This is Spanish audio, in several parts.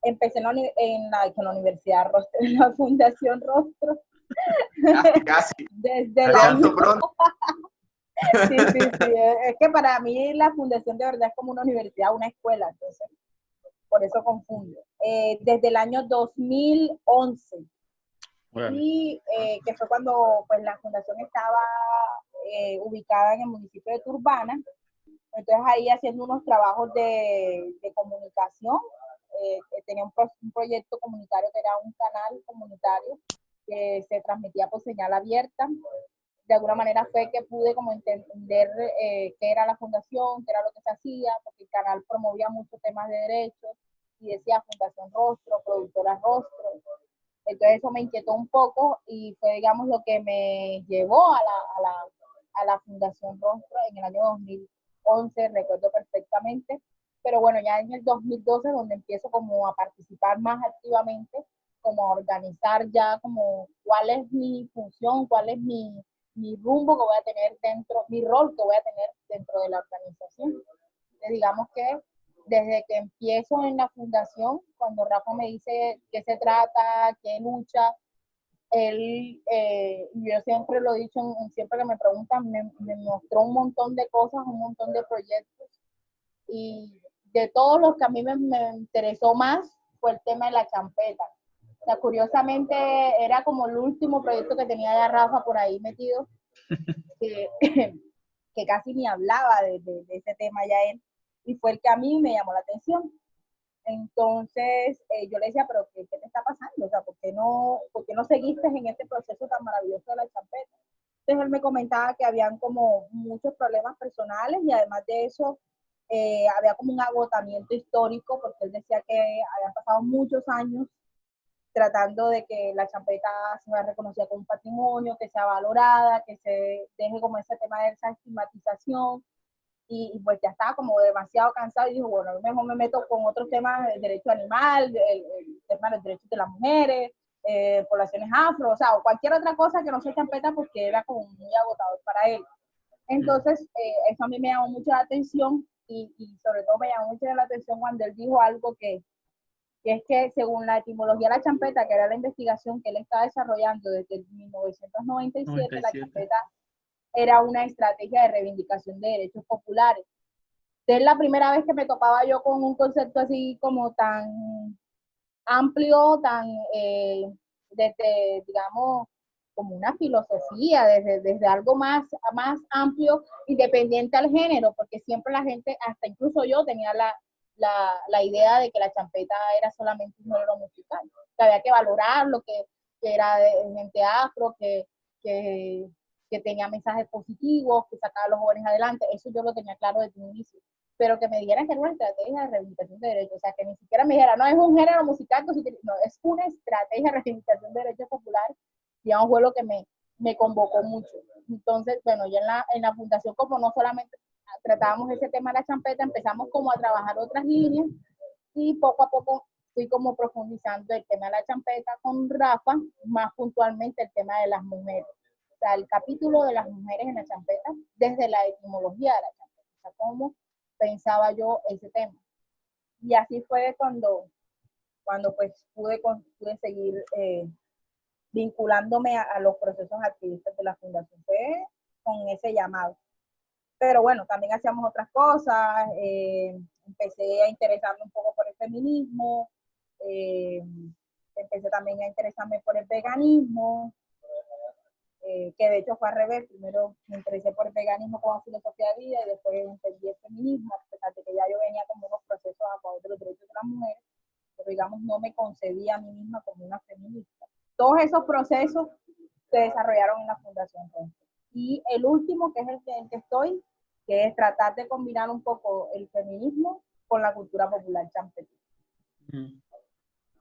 Empecé en la Universidad Rostro, en la Fundación Rostro, Casi. desde el Pronto, año... pronto. Sí, sí, sí. Es que para mí la fundación de verdad es como una universidad, una escuela, entonces por eso confundo. Desde el año 2011 Órale. y que fue cuando pues la fundación estaba ubicada en el municipio de Turbana. Entonces ahí haciendo unos trabajos de comunicación, tenía un proyecto comunitario que era un canal comunitario que se transmitía por señal abierta. De alguna manera fue que pude como entender qué era la fundación, qué era lo que se hacía, porque el canal promovía muchos temas de derechos y decía Fundación Rostro, Productora Rostro. Entonces eso me inquietó un poco y fue, digamos, lo que me llevó a la Fundación Rostro en el año 2011, recuerdo perfectamente. Pero bueno, ya en el 2012 donde empiezo como a participar más activamente, como a organizar ya como cuál es mi función, cuál es mi rumbo que voy a tener dentro, mi rol que voy a tener dentro de la organización. Entonces, digamos que desde que empiezo en la fundación, cuando Rafa me dice qué se trata, qué lucha, él, yo siempre lo he dicho, siempre que me preguntan, me mostró un montón de cosas, un montón de proyectos, y de todos los que a mí me interesó más fue el tema de la champeta. O sea, curiosamente era como el último proyecto que tenía ya Rafa por ahí metido, que, que casi ni hablaba de ese tema ya él, y fue el que a mí me llamó la atención. Entonces yo le decía, pero ¿qué te está pasando? O sea, ¿por qué no seguiste en este proceso tan maravilloso de la champeta? Entonces él me comentaba que habían como muchos problemas personales y además de eso había como un agotamiento histórico porque él decía que habían pasado muchos años tratando de que la champeta sea reconocida como un patrimonio, que sea valorada, que se deje como ese tema de esa estigmatización, y pues ya estaba como demasiado cansado y dijo, bueno, mejor me meto con otros temas del derecho animal, el tema de los derechos de las mujeres, poblaciones afro, o sea, o cualquier otra cosa que no sea champeta porque era como muy agotador para él. Entonces, eso a mí me llamó mucho la atención y sobre todo me llamó mucho la atención cuando él dijo algo que es que según la etimología de la champeta, que era la investigación que él estaba desarrollando desde 1997, la 97. champeta era una estrategia de reivindicación de derechos populares. Es la primera vez que me topaba yo con un concepto así como tan amplio, tan desde, digamos, como una filosofía, desde algo más amplio, independiente al género, porque siempre la gente, hasta incluso yo, tenía la idea de que la champeta era solamente un género musical, que había que valorar lo que era de gente afro, que tenía mensajes positivos, que sacaba a los jóvenes adelante, eso yo lo tenía claro desde un inicio, pero que me dieran que era una estrategia de reivindicación de derechos, o sea, que ni siquiera me dijera, no, es un género musical, no, es una estrategia de reivindicación de derechos populares, digamos, fue lo que me convocó mucho. Entonces, bueno, ya en la fundación, como no solamente tratábamos ese tema de la champeta, empezamos como a trabajar otras líneas y poco a poco fui como profundizando el tema de la champeta con Rafa, más puntualmente el tema de las mujeres. O sea, el capítulo de las mujeres en la champeta desde la etimología de la champeta. O sea, cómo pensaba yo ese tema. Y así fue cuando pues pude seguir vinculándome a los procesos activistas de la fundación. Fue con ese llamado. Pero bueno, también hacíamos otras cosas, empecé a interesarme un poco por el feminismo, empecé también a interesarme por el veganismo, que de hecho fue al revés, primero me interesé por el veganismo como filosofía de vida y después entendí el feminismo, a pesar de que ya yo venía como unos procesos a favor de los derechos de las mujeres, pero digamos no me concebía a mí misma como una feminista. Todos esos procesos se desarrollaron en la Fundación Rostro. Y el último, que es el que estoy, que es tratar de combinar un poco el feminismo con la cultura popular champetí.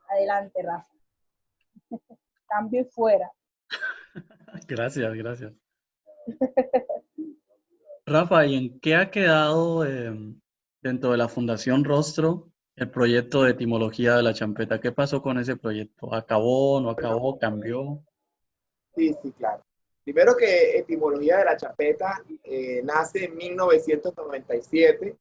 Adelante, Rafa. Cambio y fuera. Gracias, gracias. Rafa, ¿y en qué ha quedado dentro de la Fundación Rostro el proyecto de etimología de la champeta? ¿Qué pasó con ese proyecto? ¿Acabó, no acabó, cambió? Sí, sí, claro. Primero que Etimología de la Champeta nace en 1997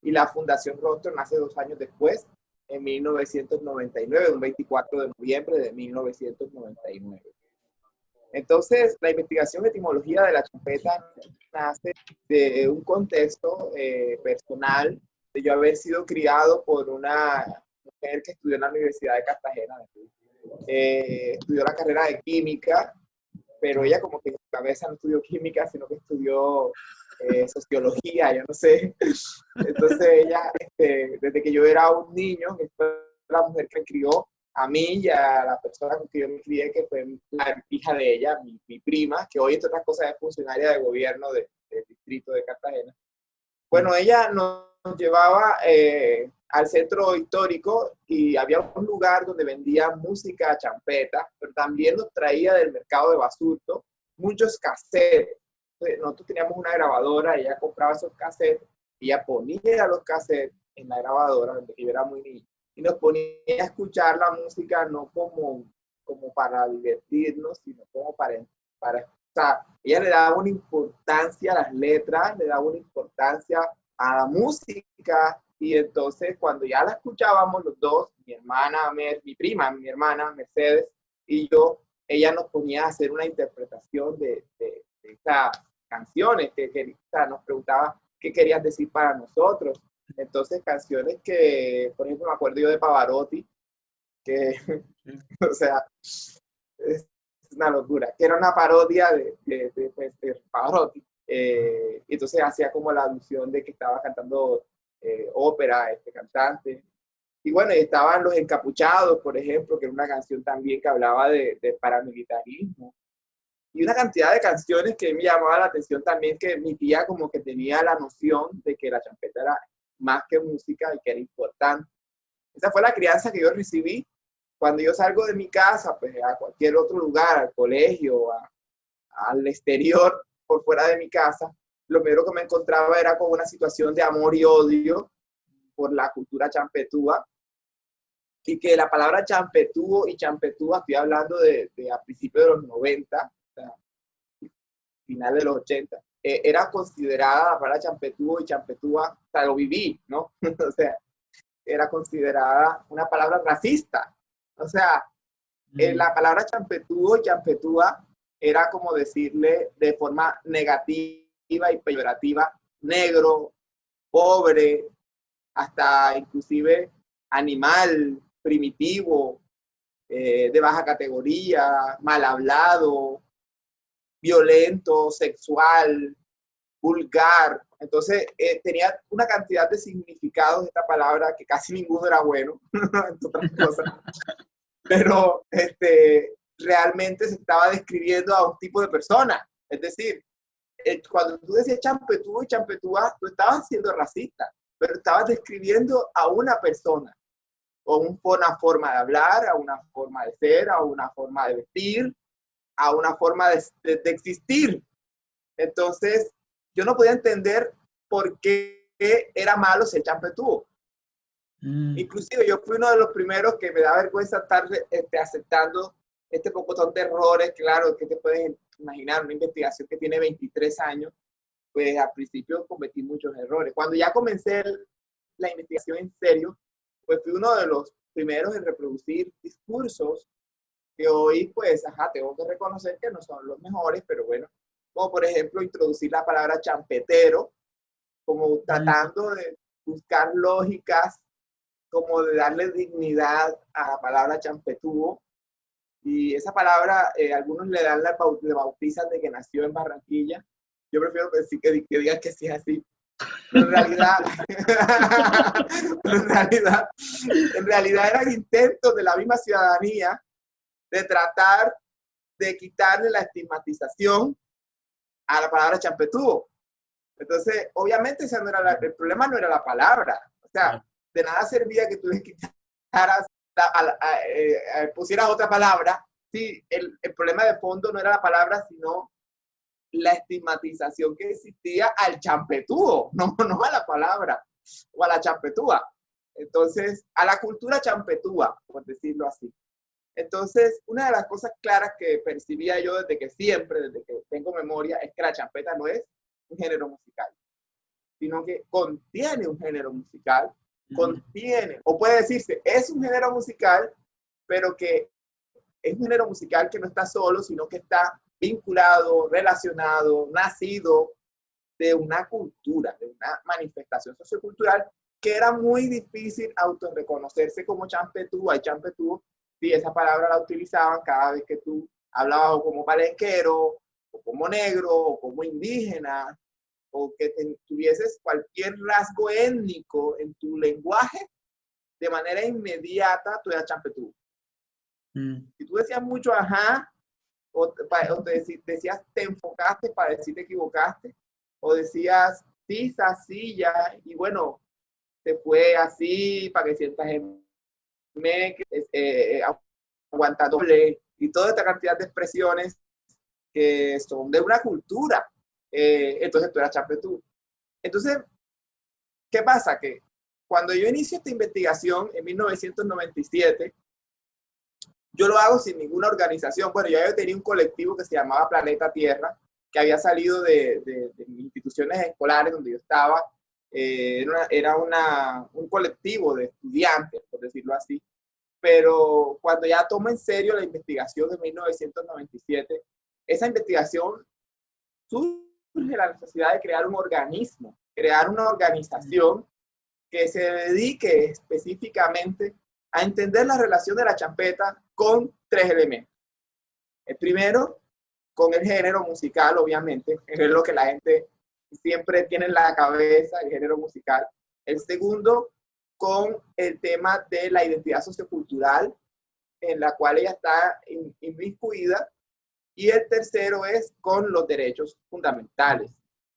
y la Fundación Rostro nace 2 años después. en 1999, un 24 de noviembre de 1999. Entonces, la investigación de etimología de la champeta nace de un contexto personal, de yo haber sido criado por una mujer que estudió en la Universidad de Cartagena. Estudió la carrera de química, pero ella como que en su cabeza no estudió química, sino que estudió sociología, yo no sé. Entonces ella, desde que yo era un niño, que fue la mujer que me crió a mí y a la persona con que yo me crié, que fue la hija de ella, mi prima, que hoy, entre otras cosas, es funcionaria de gobierno del distrito de Cartagena. Bueno, ella nos llevaba al centro histórico y había un lugar donde vendía música champeta, pero también nos traía del mercado de Basurto muchos cassettes. Nosotros teníamos una grabadora y ella compraba esos cassettes y ella ponía los cassettes en la grabadora, donde yo era muy niño, y nos ponía a escuchar la música no como para divertirnos, sino como para o sea, ella le daba una importancia a las letras, le daba una importancia a la música, y entonces cuando ya la escuchábamos los dos, mi hermana, mi prima, mi hermana Mercedes y yo, ella nos ponía a hacer una interpretación de estas canciones, o sea, nos preguntaba qué querías decir para nosotros. Entonces, canciones que, por ejemplo, me acuerdo yo de Pavarotti, que, o sea, es una locura, que era una parodia de Pavarotti. Entonces hacía como la alusión de que estaba cantando ópera, este cantante. Y bueno, estaban Los Encapuchados, por ejemplo, que era una canción también que hablaba de paramilitarismo. Y una cantidad de canciones que me llamaba la atención también, que mi tía como que tenía la noción de que la champeta era más que música y que era importante. Esa fue la crianza que yo recibí. Cuando yo salgo de mi casa, pues a cualquier otro lugar, al colegio, al exterior, por fuera de mi casa, lo primero que me encontraba era con una situación de amor y odio por la cultura champetúa, y que la palabra champetúo y champetúa, estoy hablando de a principios de los 90, o sea, final de los 80, era considerada la palabra champetúo y champetúa, o sea, lo viví, ¿no? O sea, era considerada una palabra racista. O sea, la palabra champetúo y champetúa era como decirle de forma negativa y peyorativa, negro, pobre, hasta inclusive animal, primitivo, de baja categoría, mal hablado, violento, sexual, vulgar. Entonces, tenía una cantidad de significados esta palabra que casi ninguno era bueno, entre otras cosas. Pero realmente se estaba describiendo a un tipo de persona. Es decir, cuando tú decías champetúo y champetúa, tú estabas siendo racista, pero estabas describiendo a una persona, o una forma de hablar, a una forma de ser, a una forma de vestir, a una forma de existir. Entonces, yo no podía entender por qué era malo ser champetúo. Inclusive yo fui uno de los primeros que me da vergüenza estar aceptando este pocotón de errores. Claro, que te puedes imaginar, una investigación que tiene 23 años, pues al principio cometí muchos errores. Cuando ya comencé la investigación en serio, pues fui uno de los primeros en reproducir discursos que hoy, pues, tengo que reconocer que no son los mejores, pero bueno, como por ejemplo introducir la palabra champetero, como tratando de buscar lógicas, como de darle dignidad a la palabra champetúo. Y esa palabra, algunos le bautizan de que nació en Barranquilla. Yo prefiero decir que digan que sí es así. Pero en realidad eran intentos de la misma ciudadanía de tratar de quitarle la estigmatización a la palabra champetúo. Entonces, obviamente ese no era el problema, no era la palabra. O sea, de nada servía que tú le quitaras, pusieras otra palabra. Sí, el problema de fondo no era la palabra, sino la estigmatización que existía al champetúo, no a la palabra, o a la champetúa. Entonces, a la cultura champetúa, por decirlo así. Entonces, una de las cosas claras que percibía yo desde que tengo memoria, es que la champeta no es un género musical, sino que contiene un género musical contiene, o puede decirse, es un género musical, pero que es un género musical que no está solo, sino que está vinculado, relacionado, nacido de una cultura, de una manifestación sociocultural que era muy difícil autorreconocerse como champetú. Hay champetú, si esa palabra la utilizaban cada vez que tú hablabas o como palenquero, o como negro, o como indígena, o que tuvieses cualquier rasgo étnico en tu lenguaje, de manera inmediata tú eras champetú. Si tú decías mucho ajá, o decías te enfocaste para decir te equivocaste, o decías sisa, silla, y bueno, te fue así para que sientas aguanta doble, y toda esta cantidad de expresiones que son de una cultura. Entonces tú eras champetú. Entonces, ¿qué pasa? Que cuando yo inicio esta investigación en 1997, yo lo hago sin ninguna organización. Bueno, yo tenía un colectivo que se llamaba Planeta Tierra, que había salido de instituciones escolares donde yo estaba. Era un colectivo de estudiantes, por decirlo así. Pero cuando ya tomo en serio la investigación de 1997, esa investigación surge la necesidad de crear un organismo, crear una organización que se dedique específicamente a entender la relación de la champeta con tres elementos. El primero, con el género musical, obviamente, es lo que la gente siempre tiene en la cabeza, el género musical. El segundo, con el tema de la identidad sociocultural, en la cual ella está inmiscuida. Y el tercero es con los derechos fundamentales,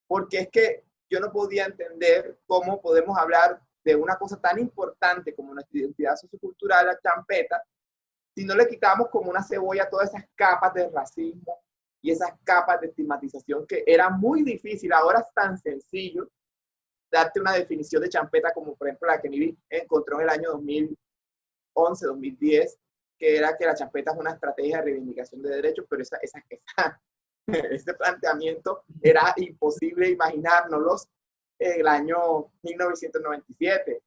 porque es que yo no podía entender cómo podemos hablar de una cosa tan importante como nuestra identidad sociocultural, la champeta, si no le quitamos como una cebolla todas esas capas de racismo y esas capas de estigmatización que era muy difícil. Ahora es tan sencillo darte una definición de champeta como por ejemplo la que Nivi encontró en el año 2011, 2010, que era que la champeta es una estrategia de reivindicación de derechos, pero ese planteamiento era imposible imaginárnoslos en el año 1997.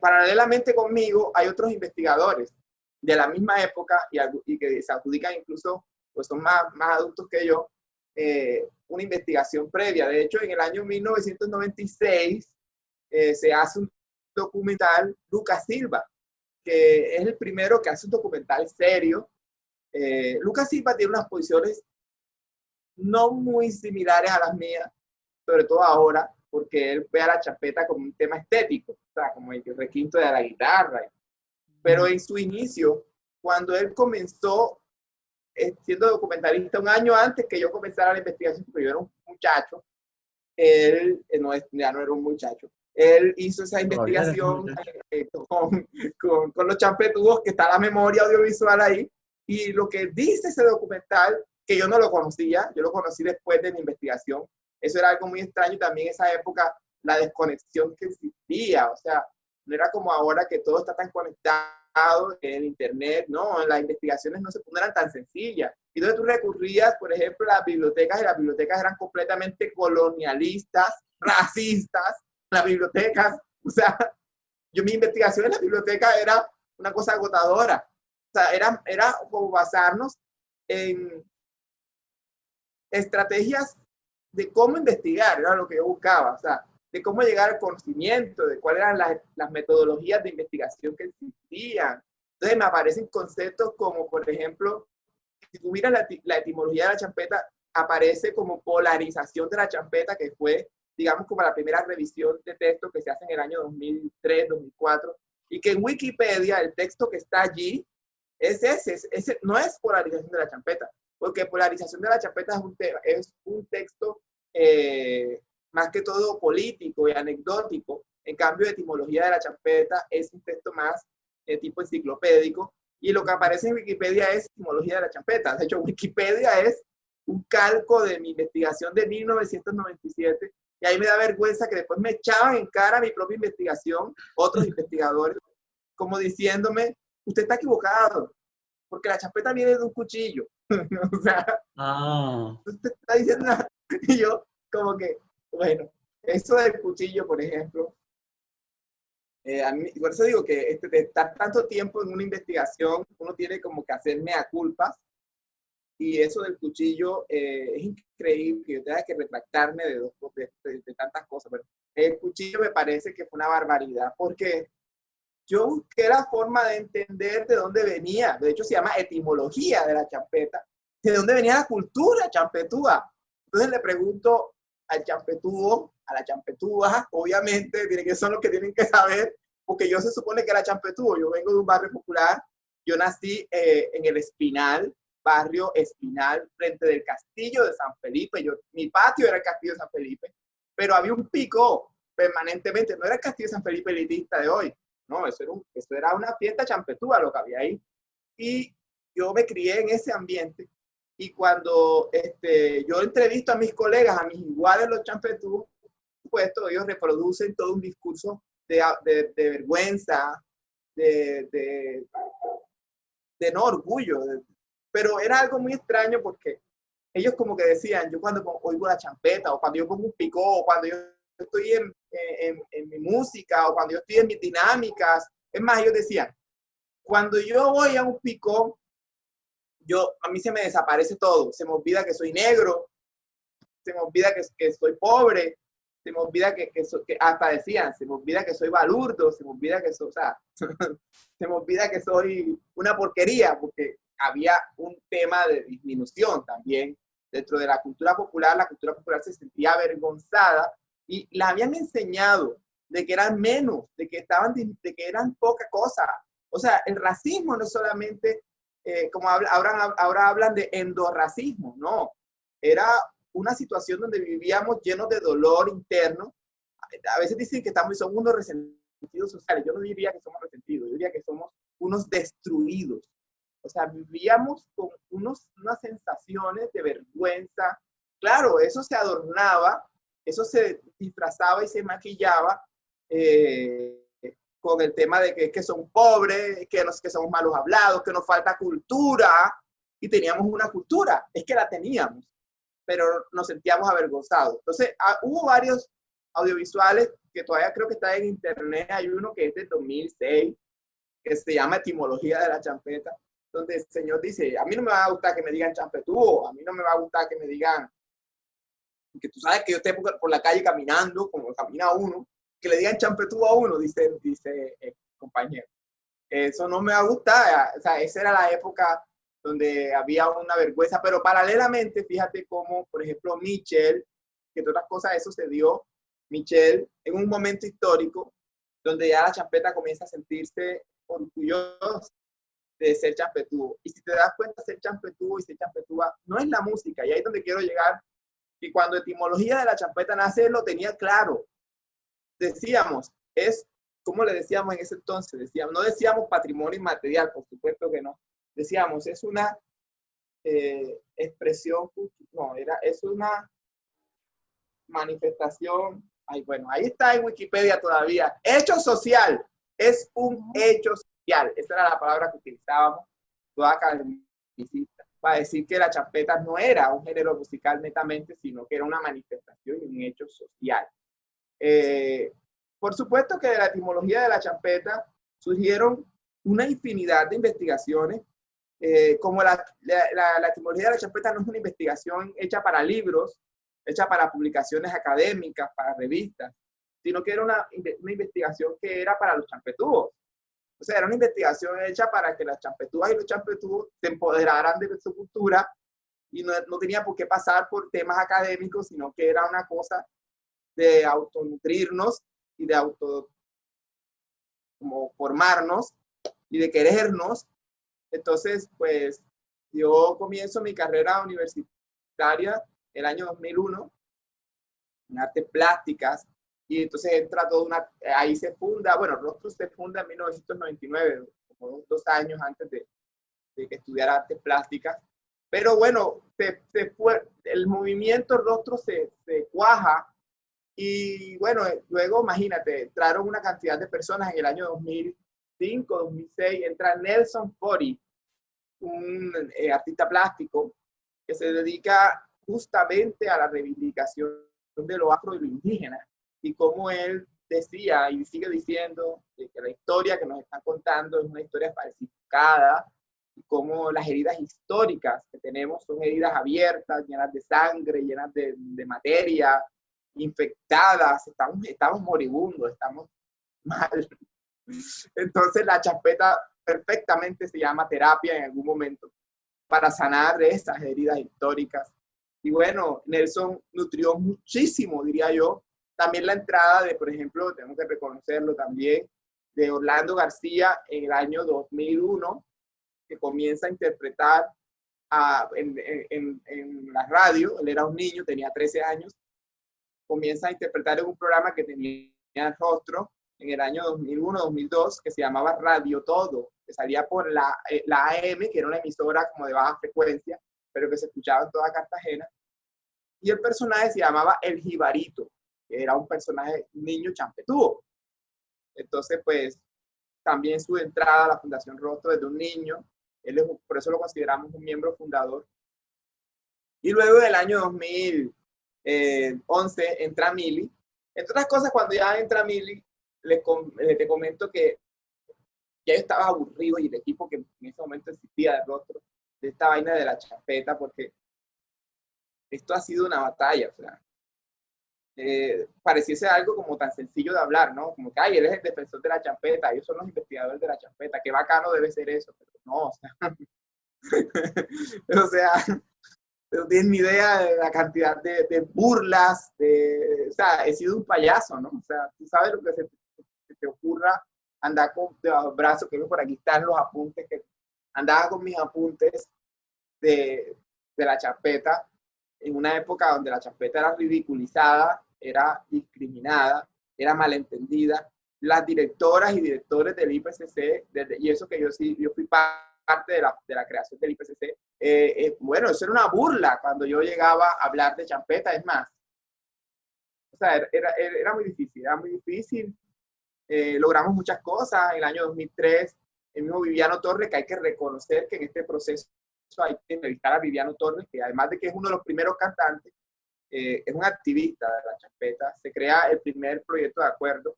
Paralelamente conmigo hay otros investigadores de la misma época y que se adjudican incluso, pues son más adultos que yo, una investigación previa. De hecho, en el año 1996 se hace un documental, Lucas Silva, que es el primero que hace un documental serio. Lucas Silva tiene unas posiciones no muy similares a las mías, sobre todo ahora, porque él ve a la champeta como un tema estético, o sea, como el requinto de la guitarra. Pero en su inicio, cuando él comenzó siendo documentalista, un año antes que yo comenzara la investigación, porque yo era un muchacho, él ya no era un muchacho, él hizo esa investigación con los champetudos, que está la memoria audiovisual ahí, y lo que dice ese documental, que yo no lo conocía, yo lo conocí después de mi investigación. Eso era algo muy extraño también en esa época, la desconexión que existía, o sea, no era como ahora que todo está tan conectado en el internet, no, las investigaciones no eran tan sencillas. Y donde tú recurrías, por ejemplo, a las bibliotecas, y las bibliotecas eran completamente colonialistas, racistas, las bibliotecas, o sea, mi investigación en la biblioteca era una cosa agotadora, o sea, era como basarnos en estrategias de cómo investigar, era lo que yo buscaba, o sea, de cómo llegar al conocimiento, de cuáles eran las metodologías de investigación que existían. Entonces me aparecen conceptos como, por ejemplo, si tú miras la etimología de la champeta, aparece como polarización de la champeta, que fue, digamos, como la primera revisión de texto que se hace en el año 2003, 2004, y que en Wikipedia el texto que está allí es ese no es polarización de la champeta, porque polarización de la champeta es un texto más que todo político y anecdótico. En cambio, etimología de la champeta es un texto más tipo enciclopédico, y lo que aparece en Wikipedia es etimología de la champeta. De hecho, Wikipedia es un calco de mi investigación de 1997, y ahí me da vergüenza que después me echaban en cara mi propia investigación, otros investigadores, como diciéndome, usted está equivocado, porque la champeta viene de un cuchillo. O sea, usted está diciendo nada. Y yo, como que, bueno, eso del cuchillo, por ejemplo, Por eso digo que de estar tanto tiempo en una investigación, uno tiene como que hacer mea culpas, y eso del cuchillo es increíble que yo tenga que retractarme de tantas cosas. Pero el cuchillo me parece que fue una barbaridad, porque yo busqué la forma de entender de dónde venía. De hecho, se llama etimología de la champeta, de dónde venía la cultura champetúa. Entonces le pregunto al champetúo, a la champetúa, obviamente, que son los que tienen que saber, porque yo se supone que era champetúo. Yo vengo de un barrio popular, yo nací en el Espinal, barrio Espinal, frente del Castillo de San Felipe. Mi patio era el Castillo de San Felipe, pero había un pico permanentemente. No era el Castillo de San Felipe elitista de hoy, no, eso era una fiesta champetúa lo que había ahí. Y yo me crié en ese ambiente. Y cuando yo entrevisto a mis colegas, a mis iguales los champetúos, pues ellos reproducen todo un discurso de vergüenza, de no orgullo. Pero era algo muy extraño porque ellos como que decían, yo cuando oigo la champeta, o cuando yo pongo un picó, o cuando yo estoy en mi música, o cuando yo estoy en mis dinámicas, es más, ellos decían, cuando yo voy a un picó, a mí se me desaparece todo, se me olvida que soy negro, se me olvida que soy pobre, se me olvida que hasta decían, se me olvida que soy balurdo, se me olvida que soy, o sea, se me olvida que soy una porquería, porque había un tema de disminución también dentro de la cultura popular se sentía avergonzada y la habían enseñado de que eran menos, de que eran poca cosa. O sea, el racismo no es solamente, como ahora hablan de endorracismo, no. Era una situación donde vivíamos llenos de dolor interno. A veces dicen que somos unos resentidos sociales. Yo no diría que somos resentidos, yo diría que somos unos destruidos. O sea, vivíamos con unas sensaciones de vergüenza. Claro, eso se adornaba, eso se disfrazaba y se maquillaba con el tema de que son pobres, que somos malos hablados, que nos falta cultura. Y teníamos una cultura, es que la teníamos, pero nos sentíamos avergonzados. Entonces, hubo varios audiovisuales que todavía creo que están en internet. Hay uno que es del 2006, que se llama Etimología de la Champeta, donde el señor dice, a mí no me va a gustar que me digan champetúo, a mí no me va a gustar que me digan, que tú sabes que yo esté por la calle caminando, como camina uno, que le digan champetúo a uno, dice el compañero. Eso no me va a gustar. O sea, esa era la época donde había una vergüenza, pero paralelamente, fíjate cómo, por ejemplo, Michel, que entre otras cosas eso se dio, Michel, en un momento histórico, donde ya la champeta comienza a sentirse orgullosa de ser champetúo. Y si te das cuenta, ser champetúo y ser champetúa no es la música, y ahí es donde quiero llegar. Y cuando Etimología de la Champeta nace, él lo tenía claro. Decíamos, ¿cómo le decíamos en ese entonces? No decíamos patrimonio inmaterial, por supuesto que no. Decíamos, es una expresión, es una manifestación. Ay, bueno, ahí está en Wikipedia todavía. Hecho social, es un hecho social. Esa era la palabra que utilizábamos toda academicista, para decir que la champeta no era un género musical netamente, sino que era una manifestación y un hecho social. Por supuesto que de la etimología de la champeta surgieron una infinidad de investigaciones, como la etimología de la champeta no es una investigación hecha para libros, hecha para publicaciones académicas, para revistas, sino que era una investigación que era para los champetúos. O sea, era una investigación hecha para que las champetúas y los champetúos se empoderaran de su cultura y no tenía por qué pasar por temas académicos, sino que era una cosa de autonutrirnos y de como formarnos y de querernos. Entonces, pues, yo comienzo mi carrera universitaria el año 2001 en artes plásticas, y entonces entra ahí se funda, bueno, Rostro se funda en 1999, como 2 años antes de que estudiara artes plásticas. Pero bueno, el movimiento Rostro se cuaja. Y bueno, luego imagínate, entraron una cantidad de personas en el año 2005, 2006, entra Nelson Fori, un artista plástico que se dedica justamente a la reivindicación de lo afro y lo indígena, y cómo él decía y sigue diciendo que la historia que nos están contando es una historia falsificada, y como las heridas históricas que tenemos son heridas abiertas, llenas de sangre, llenas de materia, infectadas, estamos moribundos, estamos mal. Entonces la champeta perfectamente se llama terapia en algún momento para sanar esas heridas históricas. Y bueno, Nelson nutrió muchísimo, diría yo, también la entrada de, por ejemplo, tenemos que reconocerlo también, de Orlando García en el año 2001, que comienza a interpretar en la radio. Él era un niño, tenía 13 años, comienza a interpretar en un programa que tenía rostro en el año 2001-2002, que se llamaba Radio Todo, que salía por la AM, que era una emisora como de baja frecuencia, pero que se escuchaba en toda Cartagena. Y el personaje se llamaba El Jibarito, que era un personaje, un niño champetúo. Entonces, pues, también su entrada a la Fundación Rostro desde un niño, por eso lo consideramos un miembro fundador. Y luego del año 2011 entra Mili. Entre otras cosas, cuando ya entra Mili, te comento que ya yo estaba aburrido, y el equipo que en ese momento existía de Rostro, de esta vaina de la champeta, porque esto ha sido una batalla, o sea, pareciese algo como tan sencillo de hablar, ¿no? Como que, ay, él es el defensor de la champeta, ellos son los investigadores de la champeta, qué bacano debe ser eso, pero no, o sea, o sea, no tienes ni idea de la cantidad de burlas, o sea, he sido un payaso, ¿no? O sea, tú sabes lo que se te ocurra, andar debajo del brazo, que por aquí están los apuntes, que andaba con mis apuntes de la champeta, en una época donde la champeta era ridiculizada, era discriminada, era malentendida. Las directoras y directores del IPCC, y eso que yo fui parte de la creación del IPCC, bueno, eso era una burla cuando yo llegaba a hablar de champeta. Es más, o sea, era muy difícil, logramos muchas cosas. En el año 2003, el mismo Viviano Torres, que hay que reconocer que en este proceso hay que entrevistar a Viviano Torres, que además de que es uno de los primeros cantantes, es un activista de la champeta. Se crea el primer proyecto de acuerdo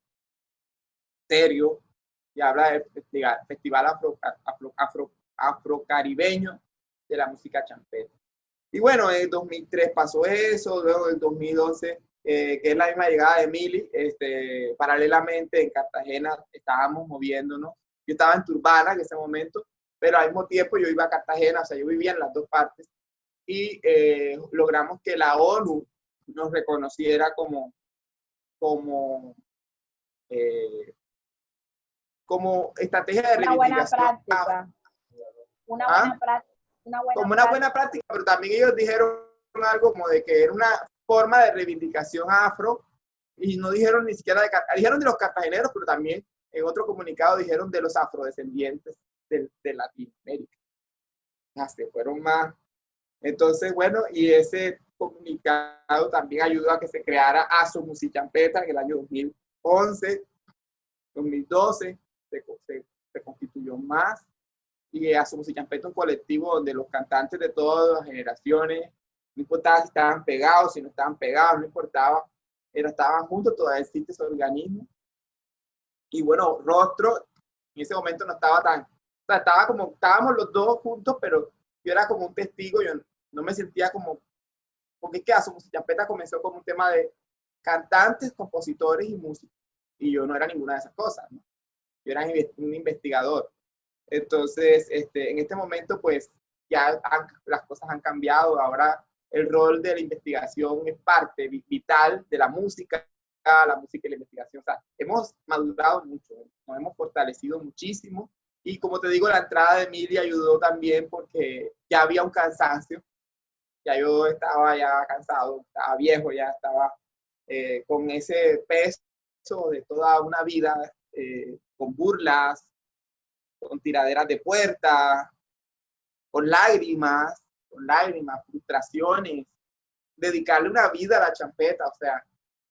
serio y habla del Festival Afrocaribeño de la música champeta. Y bueno, en 2003 pasó eso, luego en 2011, que es la misma llegada de Mili, paralelamente en Cartagena estábamos moviéndonos. Yo estaba en Turbana en ese momento, pero al mismo tiempo yo iba a Cartagena, o sea, yo vivía en las dos partes, y logramos que la ONU nos reconociera como estrategia de reivindicación. Una buena práctica. Como una buena práctica, pero también ellos dijeron algo como de que era una forma de reivindicación afro, y no dijeron ni siquiera dijeron de los cartageneros, pero también en otro comunicado dijeron de los afrodescendientes de Latinoamérica. Se fueron más. Entonces, bueno, y ese comunicado también ayudó a que se creara Aso Musichampeta en el año 2011, 2012, se constituyó más, y Aso Musichampeta, un colectivo donde los cantantes de todas las generaciones, no importaba si estaban pegados, si no estaban pegados, no importaba, estaban juntos, todavía existe ese organismo. Y bueno, Rostro en ese momento no estaba tan, o sea, estábamos los dos juntos, pero yo era como un testigo, yo no me sentía como, porque es que Aso Musichampeta comenzó como un tema de cantantes, compositores y músicos, y yo no era ninguna de esas cosas, ¿no? Yo era un investigador. Entonces, en este momento, pues, ya las cosas han cambiado. Ahora el rol de la investigación es parte vital de la música y la investigación. O sea, hemos madurado mucho, nos hemos fortalecido muchísimo. Y como te digo, la entrada de Mili ayudó también porque ya había un cansancio. Ya yo estaba ya cansado, estaba viejo, ya estaba con ese peso de toda una vida, con burlas, con tiraderas de puerta, con lágrimas, frustraciones, dedicarle una vida a la champeta. O sea,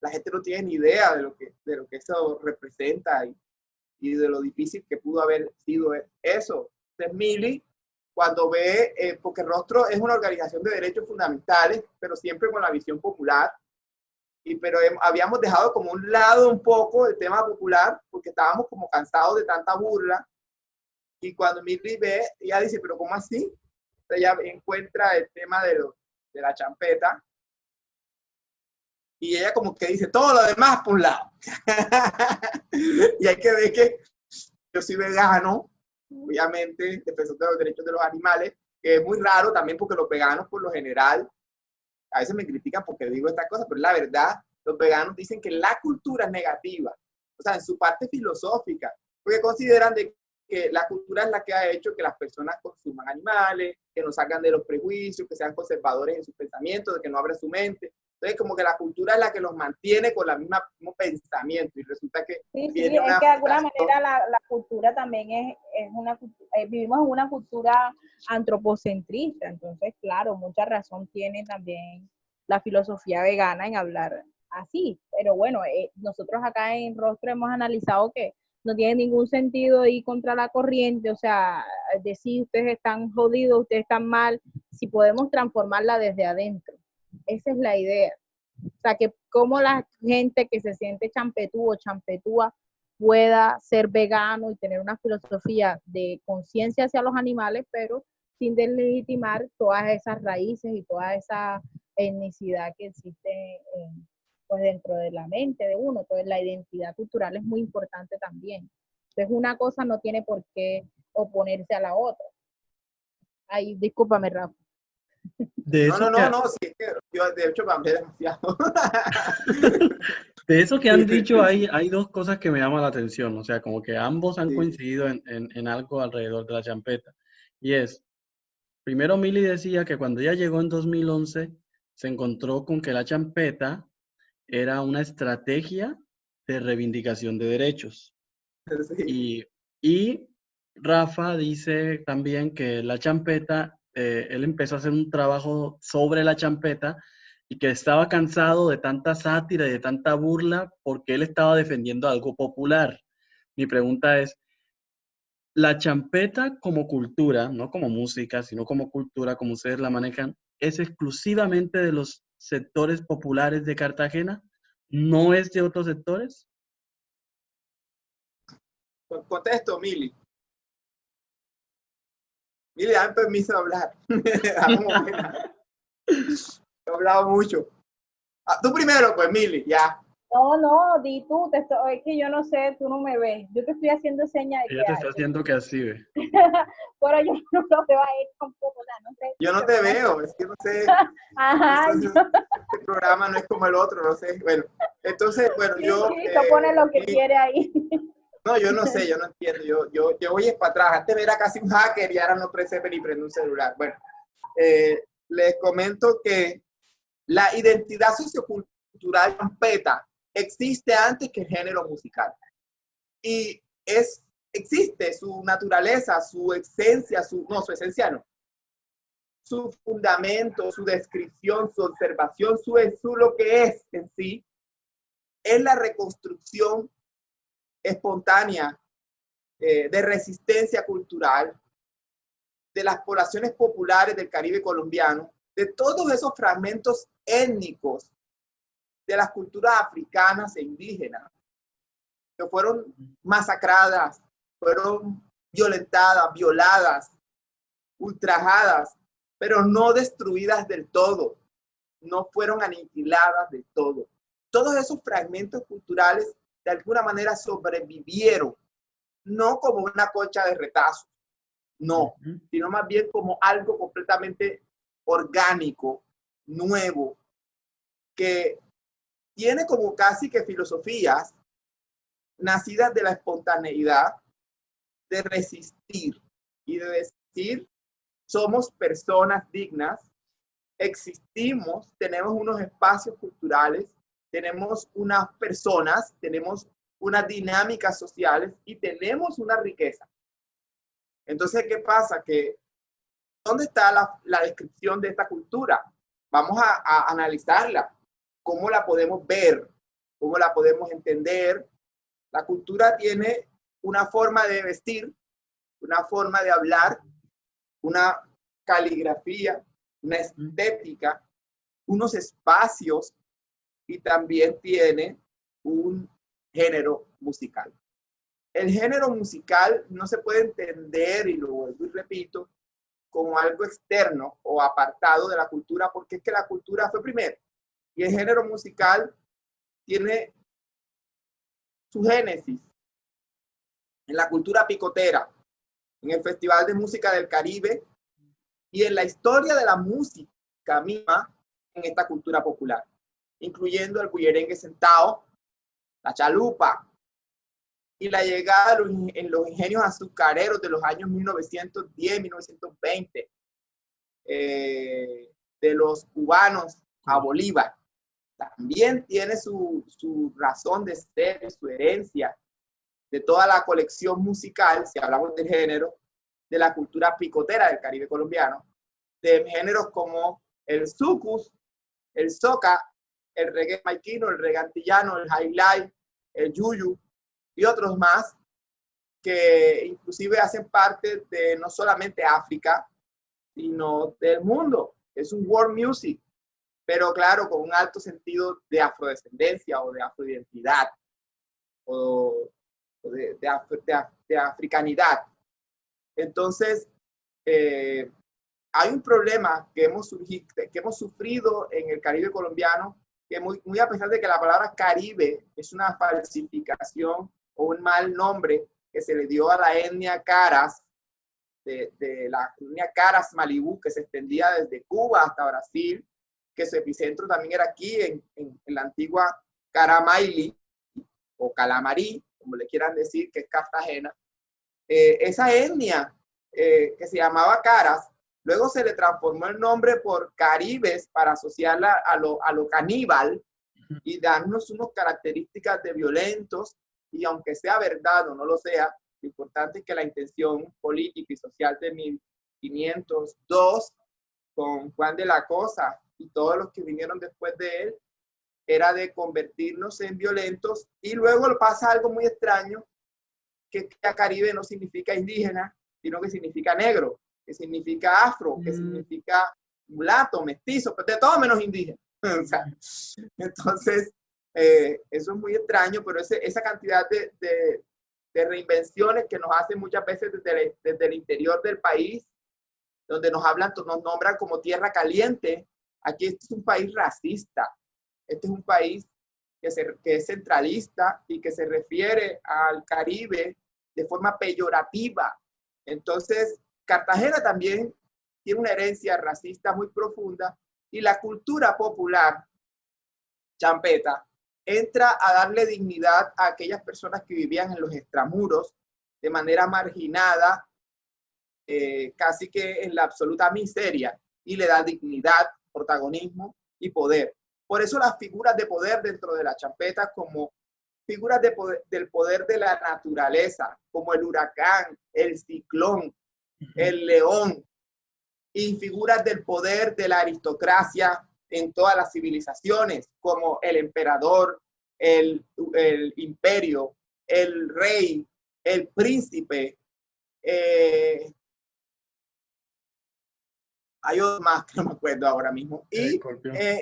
la gente no tiene ni idea de lo que eso representa y de lo difícil que pudo haber sido eso. Entonces, Mili, cuando ve, porque Rostro es una organización de derechos fundamentales, pero siempre con la visión popular, pero habíamos dejado como un lado un poco el tema popular, porque estábamos como cansados de tanta burla. Y cuando Milly ve, ella dice, pero ¿cómo así? Entonces ella encuentra el tema de la champeta, y ella como que dice, todo lo demás por un lado. Y hay que ver que yo soy vegano, obviamente, defensor de los derechos de los animales, que es muy raro también porque los veganos por lo general, a veces me critican porque digo estas cosas, pero la verdad, los veganos dicen que la cultura es negativa, o sea, en su parte filosófica, porque consideran de que la cultura es la que ha hecho que las personas consuman animales, que no salgan de los prejuicios, que sean conservadores en sus pensamientos, de que no abran su mente. Entonces, como que la cultura es la que los mantiene con el mismo pensamiento, y resulta que sí, sí, es que de alguna manera la cultura también es una vivimos en una cultura antropocentrista, entonces, claro, mucha razón tiene también la filosofía vegana en hablar así, pero bueno, nosotros acá en Rostro hemos analizado que no tiene ningún sentido ir contra la corriente, o sea, decir ustedes están jodidos, ustedes están mal, si podemos transformarla desde adentro. Esa es la idea. O sea, que como la gente que se siente champetú o champetúa pueda ser vegano y tener una filosofía de conciencia hacia los animales, pero sin deslegitimar todas esas raíces y toda esa etnicidad que existe pues dentro de la mente de uno. Entonces la identidad cultural es muy importante también. Entonces una cosa no tiene por qué oponerse a la otra. Ay, discúlpame, Rafa. No, sí, es que yo de hecho cambié demasiado. De eso que han dicho, hay dos cosas que me llaman la atención, o sea, como que ambos han Sí. coincidido en algo alrededor de la champeta. Y es, primero Milly decía que cuando ella llegó en 2011, se encontró con que la champeta era una estrategia de reivindicación de derechos. Sí. Y Rafa dice también que la champeta, él empezó a hacer un trabajo sobre la champeta y que estaba cansado de tanta sátira y de tanta burla porque él estaba defendiendo algo popular. Mi pregunta es, ¿la champeta como cultura, no como música, sino como cultura, como ustedes la manejan, es exclusivamente de los sectores populares de Cartagena? ¿No es de otros sectores? Contesto, Milly. Milly, dame permiso de hablar. He hablado mucho. Tú primero, pues, Milly, ya. No, di tú, es que yo no sé, tú no me ves. Yo te estoy haciendo señas de Ella te está haciendo que así ve. pero yo no lo veo a él tampoco, o sea, no sé. Yo no te veo, es que no sé. Ajá. Este programa no es como el otro, no sé. Bueno, entonces, bueno, Sí, yo... sí, pone lo que quiere ahí. No, yo no sé, yo no entiendo. Yo voy para atrás. Antes era casi un hacker y ahora no prende ni prende un celular. Bueno, les comento que la identidad sociocultural champeta existe antes que el género musical. Y existe su naturaleza, su esencia, su esencia no. Su fundamento, su descripción, su observación, su lo que es en sí, es la reconstrucción espontánea de resistencia cultural de las poblaciones populares del Caribe colombiano, de todos esos fragmentos étnicos de las culturas africanas e indígenas que fueron masacradas, fueron violentadas, violadas, ultrajadas, pero no destruidas del todo, no fueron aniquiladas del todo. Todos esos fragmentos culturales de alguna manera sobrevivieron, no como una colcha de retazos, no, sino más bien como algo completamente orgánico, nuevo, que tiene como casi que filosofías nacidas de la espontaneidad, de resistir y de decir, somos personas dignas, existimos, tenemos unos espacios culturales, tenemos unas personas, tenemos unas dinámicas sociales y tenemos una riqueza. Entonces, ¿qué pasa? Que ¿dónde está la descripción de esta cultura? Vamos a analizarla. ¿Cómo la podemos ver? ¿Cómo la podemos entender? La cultura tiene una forma de vestir, una forma de hablar, una caligrafía, una estética, unos espacios y también tiene un género musical. El género musical no se puede entender, y lo vuelvo y repito, como algo externo o apartado de la cultura, porque es que la cultura fue primero. Y el género musical tiene su génesis en la cultura picotera, en el Festival de Música del Caribe y en la historia de la música misma en esta cultura popular, incluyendo el bullerengue sentado, la chalupa y la llegada en los ingenios azucareros de los años 1910, 1920, de los cubanos a Bolívar. También tiene su razón de ser, su herencia, de toda la colección musical, si hablamos del género, de la cultura picotera del Caribe colombiano, de géneros como el sucus, el soca, el reggae maiquino, el reggae antillano, el highlight, el yuyu y otros más que inclusive hacen parte de no solamente África, sino del mundo. Es un world music, pero claro, con un alto sentido de afrodescendencia o de afroidentidad o de africanidad. Entonces, hay un problema que hemos sufrido en el Caribe colombiano, que muy a pesar de que la palabra Caribe es una falsificación o un mal nombre que se le dio a la etnia Caras, de la etnia Caras Malibú, que se extendía desde Cuba hasta Brasil, que su epicentro también era aquí en la antigua Caramaili o Calamarí, como le quieran decir, que es Cartagena. Esa etnia que se llamaba Caras, luego se le transformó el nombre por Caribes para asociarla a lo caníbal y darnos unas características de violentos, y aunque sea verdad o no lo sea, lo importante es que la intención política y social de 1502 con Juan de la Cosa y todos los que vinieron después de él era de convertirnos en violentos, y luego pasa algo muy extraño, que Caribe no significa indígena, sino que significa negro, que significa afro, que significa mulato, mestizo, de todo menos indígena. O sea, entonces, eso es muy extraño, pero esa cantidad de reinvenciones que nos hacen muchas veces desde el interior del país, donde nos nombran como tierra caliente. Aquí este es un país racista, este es un país que es centralista y que se refiere al Caribe de forma peyorativa. Entonces, Cartagena también tiene una herencia racista muy profunda, y la cultura popular champeta entra a darle dignidad a aquellas personas que vivían en los extramuros de manera marginada, casi que en la absoluta miseria, y le da dignidad, protagonismo y poder. Por eso las figuras de poder dentro de la champeta, como figuras del poder de la naturaleza, como el huracán, el ciclón, el león, y figuras del poder de la aristocracia en todas las civilizaciones, como el emperador, el imperio, el rey, el príncipe. Hay otros más que no me acuerdo ahora mismo. Y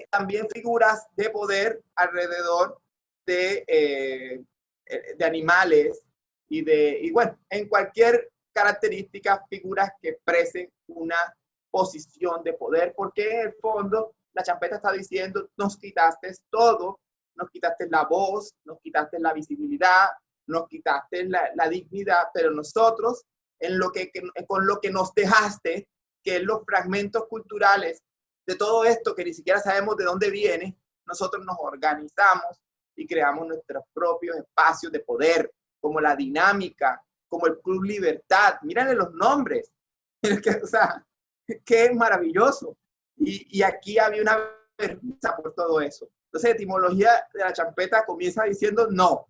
también figuras de poder alrededor de animales y bueno, en cualquier característica, figuras que expresen una posición de poder, porque en el fondo la champeta está diciendo: nos quitaste todo, nos quitaste la voz, nos quitaste la visibilidad, nos quitaste la dignidad, pero nosotros, con lo que nos dejaste, que es los fragmentos culturales de todo esto que ni siquiera sabemos de dónde viene, nosotros nos organizamos y creamos nuestros propios espacios de poder, como la dinámica, como el Club Libertad. Mírenle los nombres. O sea, que es maravilloso. Y aquí había una vergüenza por todo eso. Entonces, la etimología de la champeta comienza diciendo: no,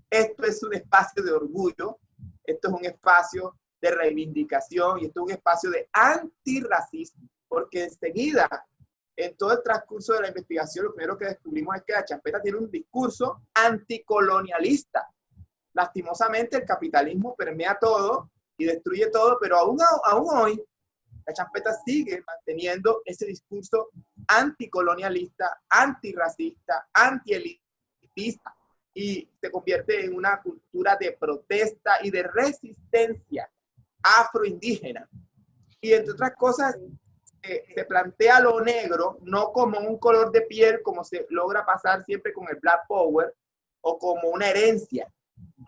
esto es un espacio de orgullo, esto es un espacio de reivindicación, y esto es un espacio de antirracismo, porque enseguida, en todo el transcurso de la investigación, lo primero que descubrimos es que la champeta tiene un discurso anticolonialista. Lastimosamente, el capitalismo permea todo y destruye todo, pero aún hoy La champeta sigue manteniendo ese discurso anticolonialista, antirracista, antielitista, y se convierte en una cultura de protesta y de resistencia afroindígena. Y entre otras cosas, se plantea lo negro no como un color de piel, como se logra pasar siempre con el Black Power, o como una herencia,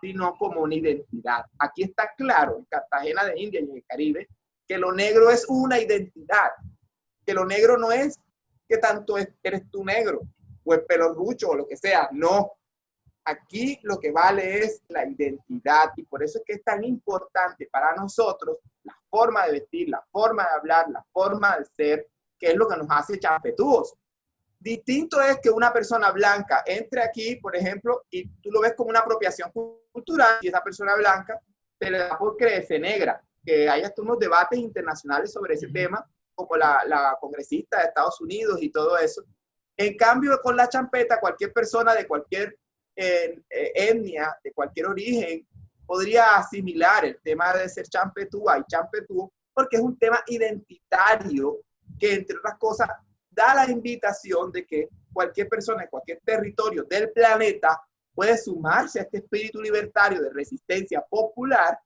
sino como una identidad. Aquí está claro, en Cartagena de Indias y en el Caribe, que lo negro es una identidad, que lo negro no es que tanto eres tú negro, o el pelo rucho, o lo que sea, no. Aquí lo que vale es la identidad, y por eso es que es tan importante para nosotros la forma de vestir, la forma de hablar, la forma de ser, que es lo que nos hace champetúos. Distinto es que una persona blanca entre aquí, por ejemplo, y tú lo ves como una apropiación cultural, y esa persona blanca se le da por creerse negra, que hay hasta unos debates internacionales sobre ese tema, como la congresista de Estados Unidos y todo eso. En cambio, con la champeta, cualquier persona de cualquier etnia, de cualquier origen, podría asimilar el tema de ser champetúa y champetú, porque es un tema identitario que, entre otras cosas, da la invitación de que cualquier persona en cualquier territorio del planeta puede sumarse a este espíritu libertario de resistencia popular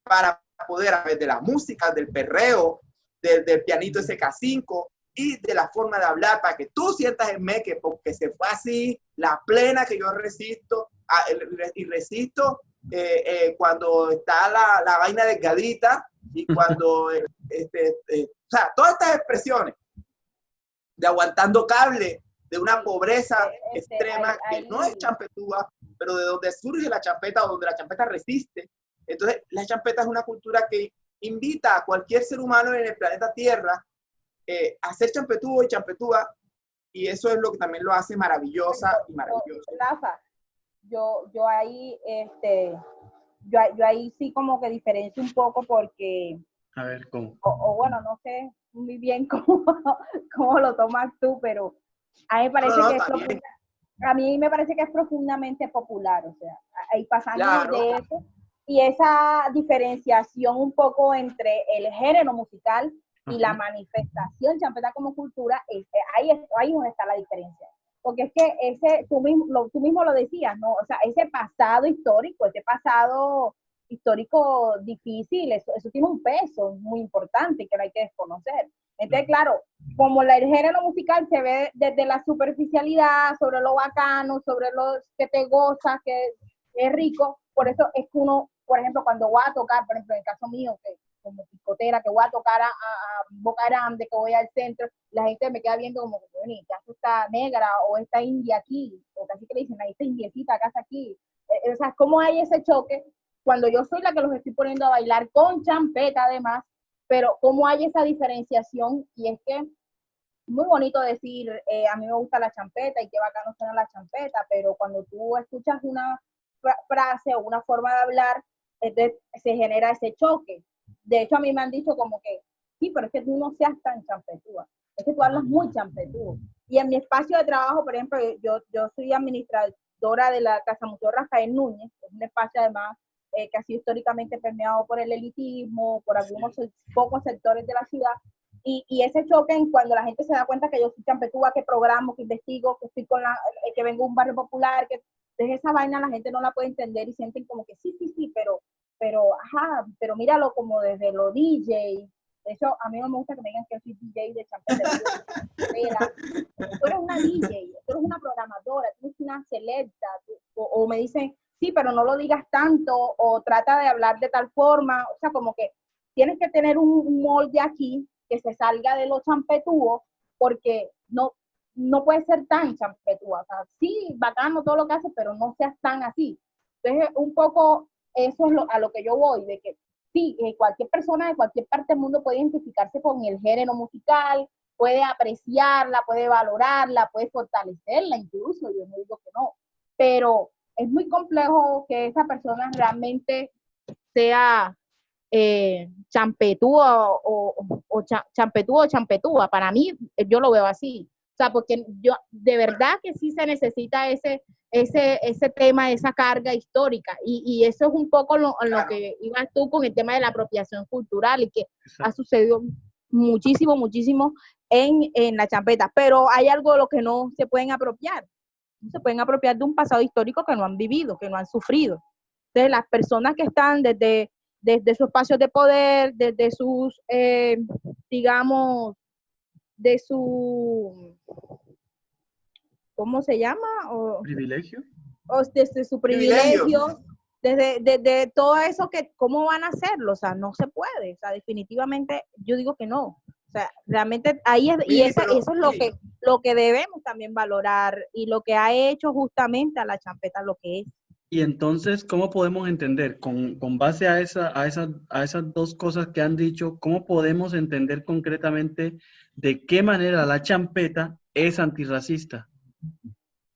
para poder, a través de la música, del perreo, del pianito SK5 y de la forma de hablar, para que tú sientas el meque, porque se fue así, la plena que yo resisto, y resisto cuando está la vaina delgadita, y cuando, o sea, todas estas expresiones de aguantando cable, de una pobreza extrema que no es champetúa, pero de donde surge la champeta, o donde la champeta resiste. Entonces, la champeta es una cultura que invita a cualquier ser humano en el planeta Tierra a ser champetúo y champetúa, y eso es lo que también lo hace maravillosa y maravillosa. Rafa, yo ahí sí como que diferencio un poco, porque A ver, ¿cómo? O bueno, no sé muy bien cómo lo tomas tú, pero a mí me parece a mí me parece que es profundamente popular, o sea, ahí pasando de eso, y esa diferenciación un poco entre el género musical y la manifestación champeta como cultura, ahí es donde está la diferencia. Porque es que tú mismo lo decías, ¿no? O sea, ese pasado histórico difícil, eso tiene un peso muy importante que no hay que desconocer. Entonces, claro, como el género musical se ve desde la superficialidad, sobre lo bacano, sobre lo que te goza, que es rico, por eso es que uno, por ejemplo, cuando voy a tocar, por ejemplo, en el caso mío, que como picotera, que voy a tocar a Boca Grande, que voy al centro, la gente me queda viendo como, bonita, esta negra o esta india aquí, o casi que le dicen, ahí esta indiecita, acá está aquí. O sea, ¿cómo hay ese choque cuando yo soy la que los estoy poniendo a bailar con champeta además? Pero cómo hay esa diferenciación, y es que muy bonito decir, a mí me gusta la champeta y qué bacano suena la champeta, pero cuando tú escuchas una frase o una forma de hablar, se genera ese choque. De hecho, a mí me han dicho como que, sí, pero es que tú no seas tan champetúa, es que tú hablas muy champetúo. Y en mi espacio de trabajo, por ejemplo, yo soy administradora de la Casa Museo Rafael Núñez, es un espacio además que ha sido históricamente permeado por el elitismo, por algunos pocos sectores de la ciudad, y ese choque en cuando la gente se da cuenta que yo soy champetúa, que programo, que investigo, que estoy que vengo de un barrio popular, que desde esa vaina la gente no la puede entender y sienten como que sí, pero míralo como desde lo DJ. De hecho, a mí no me gusta que me digan que soy DJ de champeta. Tú eres una DJ, tú eres una programadora, tú eres una selecta, o me dicen, sí, pero no lo digas tanto, o trata de hablar de tal forma. O sea, como que tienes que tener un molde aquí que se salga de lo champetúo, porque no puede ser tan champetúa. O sea, sí, bacano todo lo que haces, pero no seas tan así. Entonces, un poco eso es a lo que yo voy, de que sí, cualquier persona de cualquier parte del mundo puede identificarse con el género musical, puede apreciarla, puede valorarla, puede fortalecerla incluso, yo no digo que no, pero es muy complejo que esa persona realmente sea champetúa o champetúa. Para mí, yo lo veo así. O sea, porque yo de verdad que sí se necesita ese tema, esa carga histórica. Y eso es un poco lo que ibas tú con el tema de la apropiación cultural y que ha sucedido muchísimo, muchísimo en la champeta, pero hay algo de lo que no se pueden apropiar. No se pueden apropiar de un pasado histórico que no han vivido, que no han sufrido. Entonces, las personas que están desde sus espacios de poder, desde sus, digamos, de su, ¿cómo se llama? ¿Privilegio? O desde su privilegio, desde todo eso, que ¿cómo van a hacerlo? O sea, no se puede. O sea, definitivamente yo digo que no. O sea, realmente ahí es, y eso es lo que debemos también valorar, y lo que ha hecho justamente a la champeta lo que es. Y entonces, ¿cómo podemos entender, con base a esas dos cosas que han dicho, cómo podemos entender concretamente de qué manera la champeta es antirracista?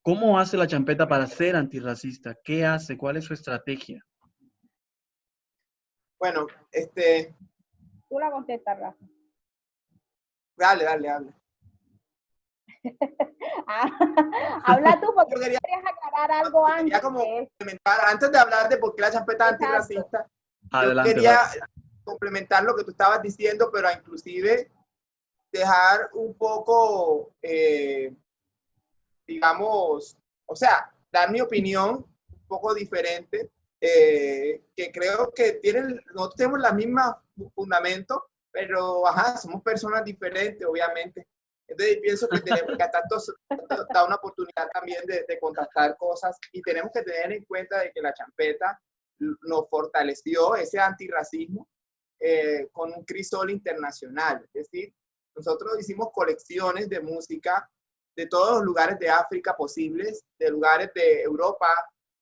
¿Cómo hace la champeta para ser antirracista? ¿Qué hace? ¿Cuál es su estrategia? Bueno, Tú la contestas, Rafa. Dale. Habla tú, porque querías aclarar algo antes. Quería como complementar, antes de hablar de por qué la champeta es antirracista, Adelante, yo quería Rafa. complementar lo que tú estabas diciendo, pero inclusive dejar un poco, digamos, o sea, dar mi opinión un poco diferente, que creo que nosotros tenemos la misma fundamento, pero ajá, somos personas diferentes, obviamente. Entonces pienso que tenemos que dar una oportunidad también de contrastar cosas, y tenemos que tener en cuenta de que la champeta nos fortaleció ese antirracismo con un crisol internacional. Es decir, nosotros hicimos colecciones de música de todos los lugares de África posibles, de lugares de Europa,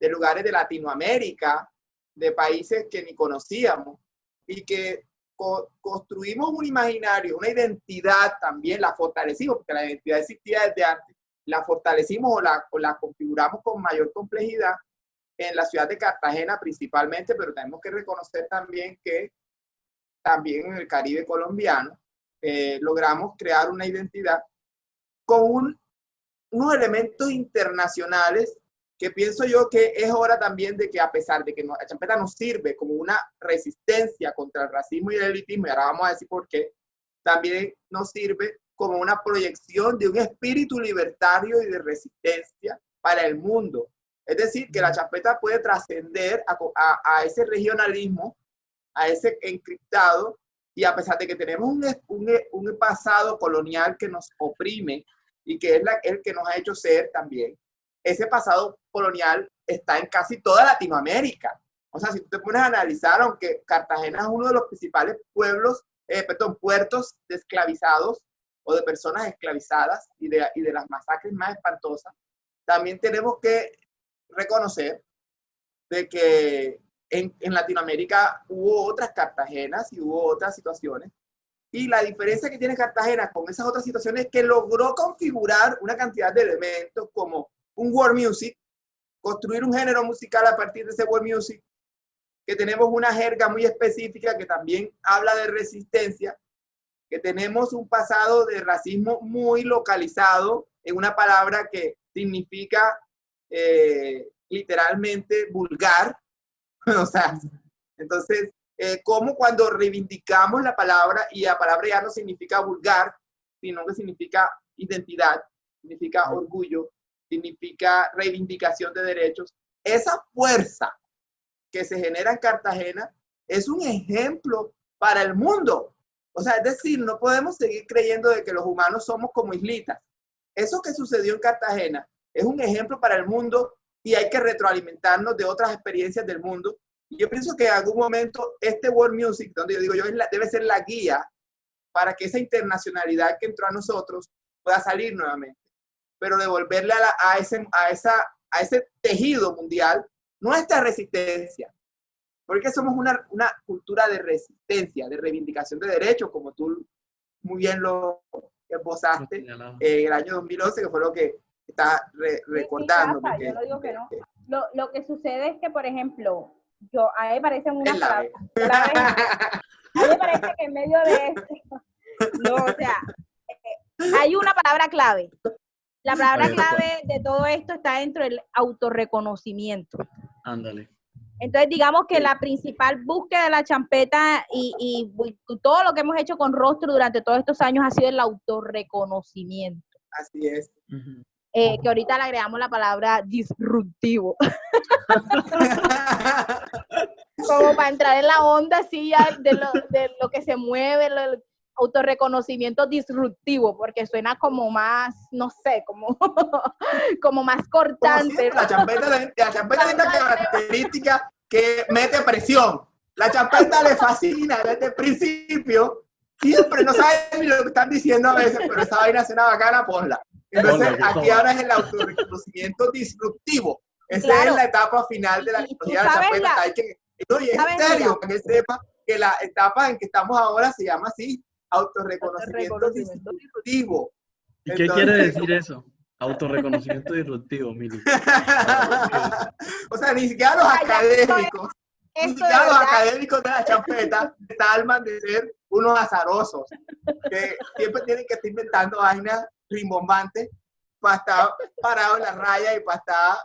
de lugares de Latinoamérica, de países que ni conocíamos, y que construimos un imaginario, una identidad también, la fortalecimos, porque la identidad existía desde antes, la fortalecimos o la configuramos con mayor complejidad en la ciudad de Cartagena principalmente, pero tenemos que reconocer también que también en el Caribe colombiano logramos crear una identidad con unos elementos internacionales que pienso yo que es hora también de que, a pesar de que la champeta nos sirve como una resistencia contra el racismo y el elitismo, y ahora vamos a decir por qué, también nos sirve como una proyección de un espíritu libertario y de resistencia para el mundo. Es decir, que la champeta puede trascender a ese regionalismo, a ese encriptado, y a pesar de que tenemos un pasado colonial que nos oprime y que es el que nos ha hecho ser también, ese pasado colonial está en casi toda Latinoamérica. O sea, si tú te pones a analizar, aunque Cartagena es uno de los principales puertos de esclavizados o de personas esclavizadas y de las masacres más espantosas, también tenemos que reconocer de que en Latinoamérica hubo otras Cartagenas y hubo otras situaciones. Y la diferencia que tiene Cartagena con esas otras situaciones es que logró configurar una cantidad de elementos como un world music, construir un género musical a partir de ese world music, que tenemos una jerga muy específica que también habla de resistencia, que tenemos un pasado de racismo muy localizado en una palabra que significa literalmente vulgar. O sea, entonces, como cuando reivindicamos la palabra, y la palabra ya no significa vulgar, sino que significa identidad, significa orgullo, significa reivindicación de derechos. Esa fuerza que se genera en Cartagena es un ejemplo para el mundo. O sea, es decir, no podemos seguir creyendo de que los humanos somos como islitas. Eso que sucedió en Cartagena es un ejemplo para el mundo, y hay que retroalimentarnos de otras experiencias del mundo. Y yo pienso que en algún momento este World Music, donde yo digo yo, debe ser la guía para que esa internacionalidad que entró a nosotros pueda salir nuevamente. Pero devolverle a ese tejido mundial nuestra resistencia. Porque somos una cultura de resistencia, de reivindicación de derechos, como tú muy bien lo esbozaste en el año 2011, que fue lo que está recordando. Sí, Rafa, yo no digo que no. Lo que sucede es que, por ejemplo, a mí me parecen unas palabras claves. A mí me parece que en medio de esto, no, o sea, hay una palabra clave. La palabra clave de todo esto está dentro del autorreconocimiento. Ándale. Entonces, digamos que la principal búsqueda de la champeta y todo lo que hemos hecho con Rostro durante todos estos años ha sido el autorreconocimiento. Así es. Que ahorita le agregamos la palabra disruptivo. Como para entrar en la onda así ya de lo que se mueve, el autorreconocimiento disruptivo, porque suena como más, no sé, como más cortante. Como siempre, la champeta tiene esta característica que mete presión. La champeta le fascina desde el principio. Siempre no saben ni lo que están diciendo a veces, pero esa vaina suena bacana, ponla. Entonces, aquí ahora es el autorreconocimiento disruptivo. Esa es la etapa final de la tecnología de la champeta. Y es en serio, que sepa que la etapa en que estamos ahora se llama así, autorreconocimiento disruptivo. ¿Y qué quiere decir eso? Autorreconocimiento disruptivo, Mili. O sea, ni siquiera los académicos, ni siquiera los académicos de la champeta talman de ser unos azarosos, que siempre tienen que estar inventando vainas rimbombantes para estar parado en la raya y para estar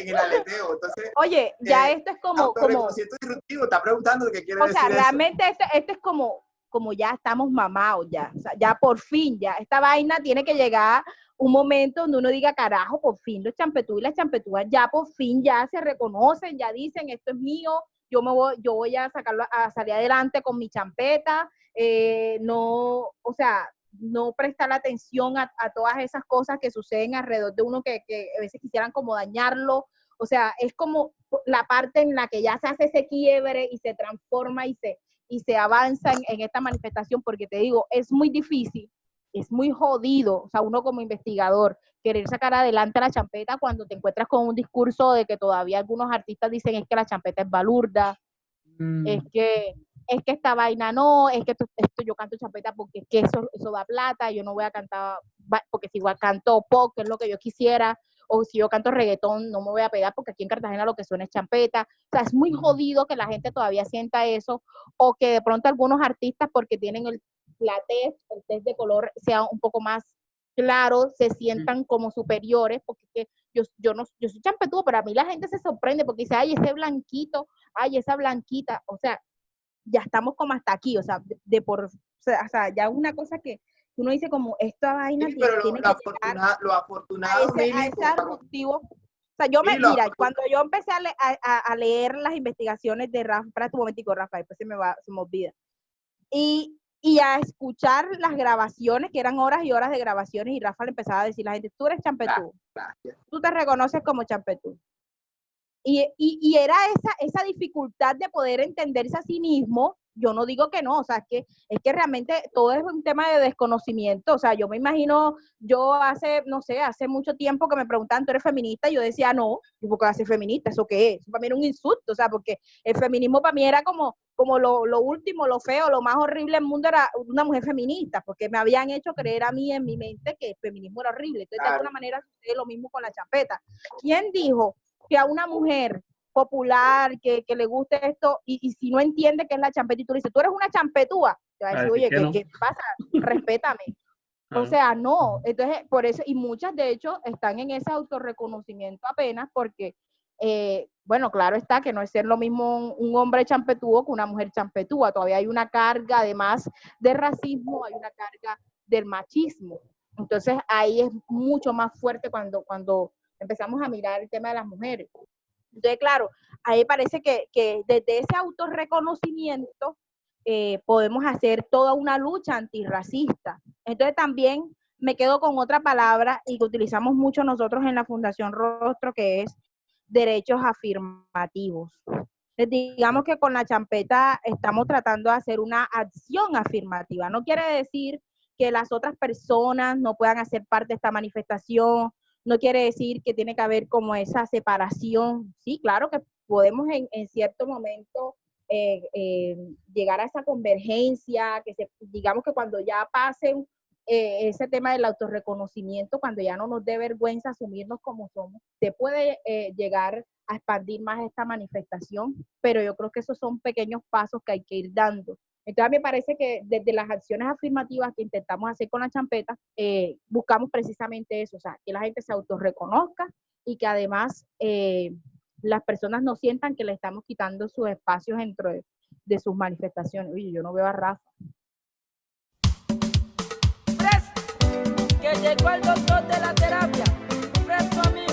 en el aleteo. Entonces, oye, ya esto es como disruptivo, está preguntando qué quiere decir. O sea, realmente esto es como ya estamos mamados ya. O sea, ya por fin, ya esta vaina tiene que llegar un momento donde uno diga, carajo, por fin los champetú y las champetúas ya por fin ya se reconocen, ya dicen, esto es mío, yo voy a sacarlo, a salir adelante con mi champeta, no, o sea, no prestar atención a todas esas cosas que suceden alrededor de uno que a veces quisieran como dañarlo. O sea, es como la parte en la que ya se hace ese quiebre y se transforma y se avanza en esta manifestación, porque te digo, es muy difícil, es muy jodido, o sea, uno como investigador, querer sacar adelante la champeta cuando te encuentras con un discurso de que todavía algunos artistas dicen es que la champeta es balurda, es que esta vaina no, es que esto yo canto champeta porque es que eso da plata, yo no voy a cantar, porque si igual canto pop, que es lo que yo quisiera, o si yo canto reggaetón, no me voy a pegar porque aquí en Cartagena lo que suena es champeta. O sea, es muy jodido que la gente todavía sienta eso, o que de pronto algunos artistas, porque tienen el test de color sea un poco más claro, se sientan como superiores, porque yo soy champetúo, pero a mí la gente se sorprende porque dice, ay, ese blanquito, ay, esa blanquita, o sea, ya estamos como hasta aquí, o sea, o sea, ya una cosa que uno dice como, esta vaina sí, pero tiene que lo afortunado, a ese disruptivo. O sea, mira, cuando yo empecé a leer las investigaciones de Rafa, para tu momentico, Rafa, después se me olvida, y a escuchar las grabaciones, que eran horas y horas de grabaciones, y Rafa le empezaba a decir a la gente, tú eres champetú, tú te reconoces como champetú. Y era esa dificultad de poder entenderse a sí mismo. Yo no digo que no, o sea, es que realmente todo es un tema de desconocimiento. O sea, yo me imagino, yo hace mucho tiempo que me preguntaban, ¿tú eres feminista? Y yo decía, no, ¿por qué vas a ser feminista? ¿Eso qué es? Eso para mí era un insulto, o sea, porque el feminismo para mí era como lo último, lo feo, lo más horrible del mundo era una mujer feminista, porque me habían hecho creer a mí en mi mente que el feminismo era horrible. Entonces, de alguna manera sucede lo mismo con la champeta. ¿Quién dijo que a una mujer popular que le guste esto y si no entiende qué es la champeta y tú le dices, tú eres una champetúa, te va a decir, oye, ¿qué pasa? Respétame. O sea, no. Entonces, por eso, y muchas de hecho están en ese autorreconocimiento apenas porque, bueno, claro está que no es ser lo mismo un hombre champetúo que una mujer champetúa. Todavía hay una carga, además de racismo, hay una carga del machismo. Entonces, ahí es mucho más fuerte cuando empezamos a mirar el tema de las mujeres. Entonces, claro, ahí parece que desde ese autorreconocimiento podemos hacer toda una lucha antirracista. Entonces, también me quedo con otra palabra y que utilizamos mucho nosotros en la Fundación Rostro, que es derechos afirmativos. Entonces, digamos que con la champeta estamos tratando de hacer una acción afirmativa. No quiere decir que las otras personas no puedan hacer parte de esta manifestación, no quiere decir que tiene que haber como esa separación. Sí, claro que podemos en cierto momento llegar a esa convergencia, digamos que cuando ya pasen ese tema del autorreconocimiento, cuando ya no nos dé vergüenza asumirnos como somos, se puede llegar a expandir más esta manifestación, pero yo creo que esos son pequeños pasos que hay que ir dando. Entonces me parece que desde las acciones afirmativas que intentamos hacer con la champeta, buscamos precisamente eso, o sea, que la gente se autorreconozca y que además las personas no sientan que le estamos quitando sus espacios dentro de sus manifestaciones. Oye, yo no veo a Rafa. Que llegó el doctor de la terapia, fresco amigo.